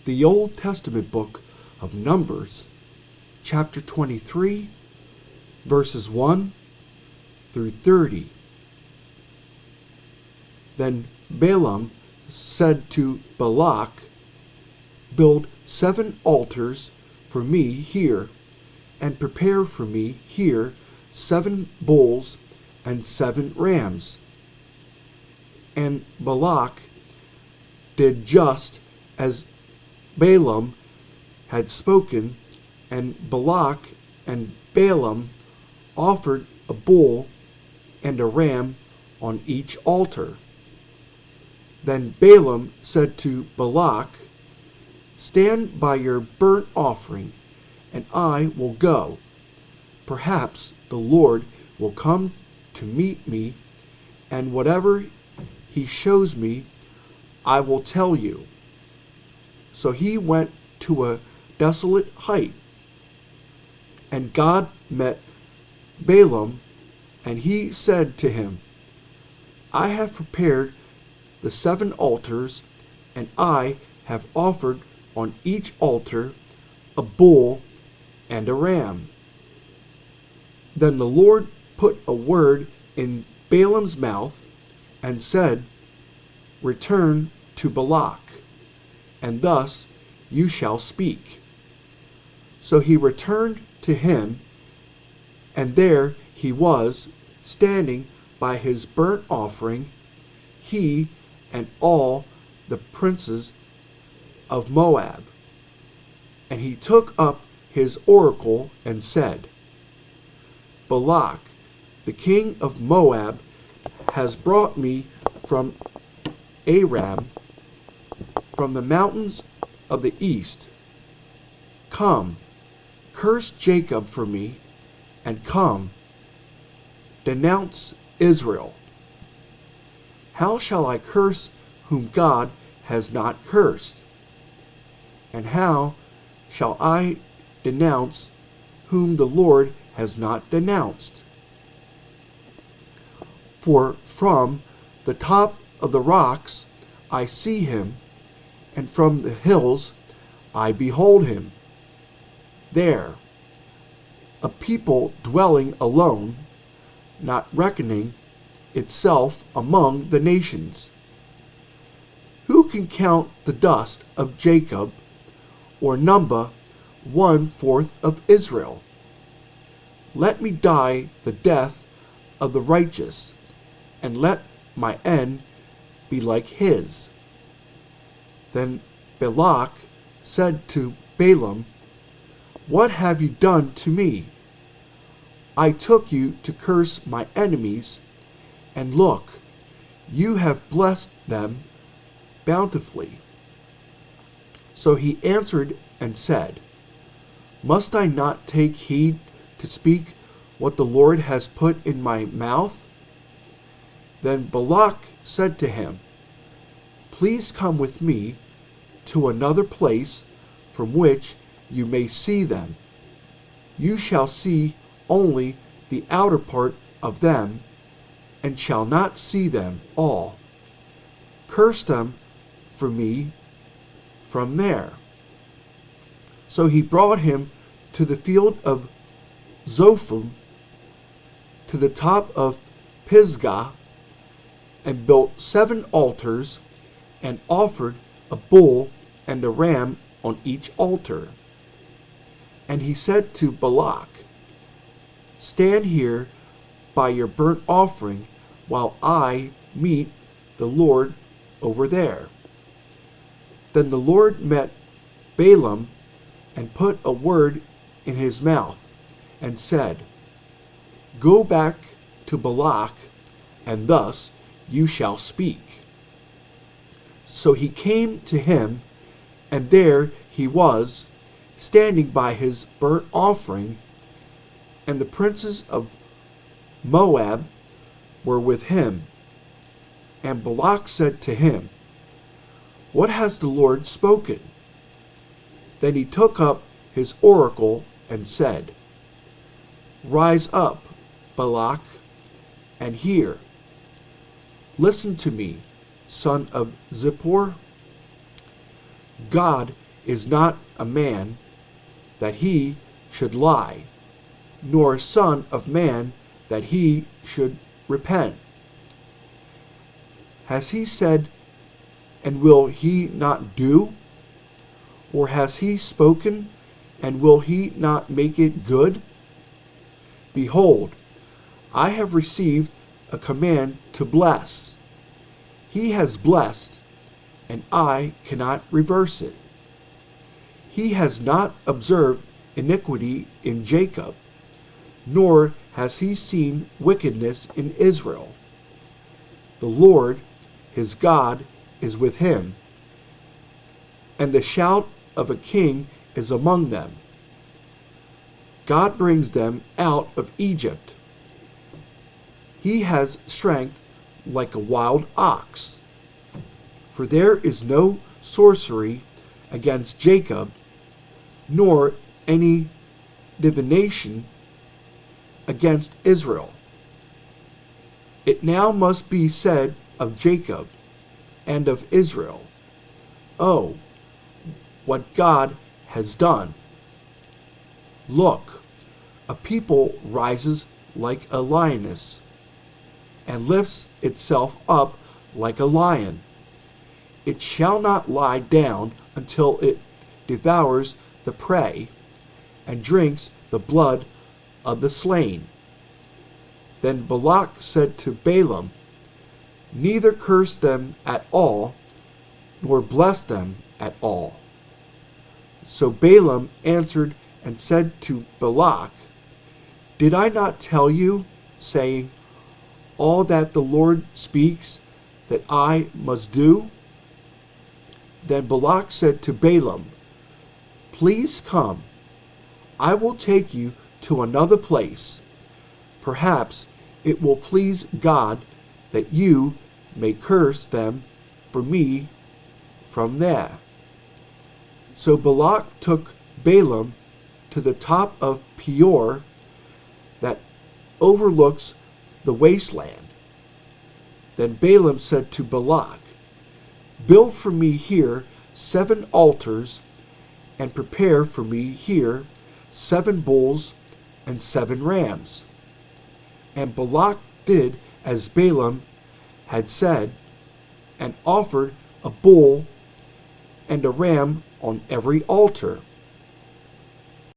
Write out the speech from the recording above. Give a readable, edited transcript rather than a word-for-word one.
the Old Testament book of Numbers, chapter 23, verses 1 through 30. Then Balaam said to Balak, "Build 7 altars for me here, and prepare for me here 7 bulls and 7 rams." And Balak did just as Balaam had spoken, and Balak and Balaam offered a bull and a ram on each altar. Then Balaam said to Balak, "Stand by your burnt offering, and I will go. Perhaps the Lord will come to meet me, and whatever he shows me, I will tell you." So he went to a desolate height, and God met Balaam, and he said to him, "I have prepared the 7 altars, and I have offered on each altar a bull and a ram." Then the Lord put a word in Balaam's mouth and said, "Return to Balak, and thus you shall speak." So he returned to him, and there he was, standing by his burnt offering, he and all the princes of Moab. And he took up his oracle and said, "Balak, the king of Moab, has brought me from Aram, from the mountains of the east. Come, curse Jacob for me, and come, denounce Israel. How shall I curse whom God has not cursed? And how shall I denounce whom the Lord has not denounced? For from the top of the rocks I see him, and from the hills I behold him. There, a people dwelling alone, not reckoning itself among the nations. Who can count the dust of Jacob, or number 1/4 of Israel? Let me die the death of the righteous, and let my end be like his." Then Balak said to Balaam, "What have you done to me? I took you to curse my enemies, and look, you have blessed them bountifully." So he answered and said, "Must I not take heed to speak what the Lord has put in my mouth?" Then Balak said to him, "Please come with me to another place from which you may see them. You shall see only the outer part of them, and shall not see them all. Curse them for me from there." So he brought him to the field of Zophim, to the top of Pisgah, and built 7 altars, and offered a bull and a ram on each altar. And he said to Balak, "Stand here by your burnt offering, while I meet the Lord over there." Then the Lord met Balaam, and put a word in his mouth, and said, "Go back to Balak, and thus you shall speak." So he came to him, and there he was, standing by his burnt offering, and the princes of Moab were with him. And Balak said to him, "What has the Lord spoken?" Then he took up his oracle and said, "Rise up, Balak, and hear. Listen to me, son of Zippor. God is not a man that he should lie, nor a son of man that he should repent. Has he said, and will he not do? Or has he spoken, and will he not make it good? Behold, I have received a command to bless. He has blessed, and I cannot reverse it. He has not observed iniquity in Jacob, nor has he seen wickedness in Israel. The Lord, his God, is with him, and the shout of a king is among them. God brings them out of Egypt. He has strength like a wild ox. For there is no sorcery against Jacob, nor any divination against Israel. It now must be said of Jacob and of Israel, oh, what God has done. Look, a people rises like a lioness, and lifts itself up like a lion. It shall not lie down until it devours the prey, and drinks the blood of the slain. Then Balak said to Balaam, neither curse them at all, nor bless them at all. So Balaam answered and said to Balak, did I not tell you, saying, all that the Lord speaks that I must do? Then Balak said to Balaam, please come, I will take you to another place. Perhaps it will please God that you may curse them for me from there. So Balak took Balaam to the top of Peor that overlooks the wasteland. Then Balaam said to Balak, build for me here 7 altars, and prepare for me here 7 bulls and 7 rams. And Balak did as Balaam had said, and offered a bull and a ram on every altar.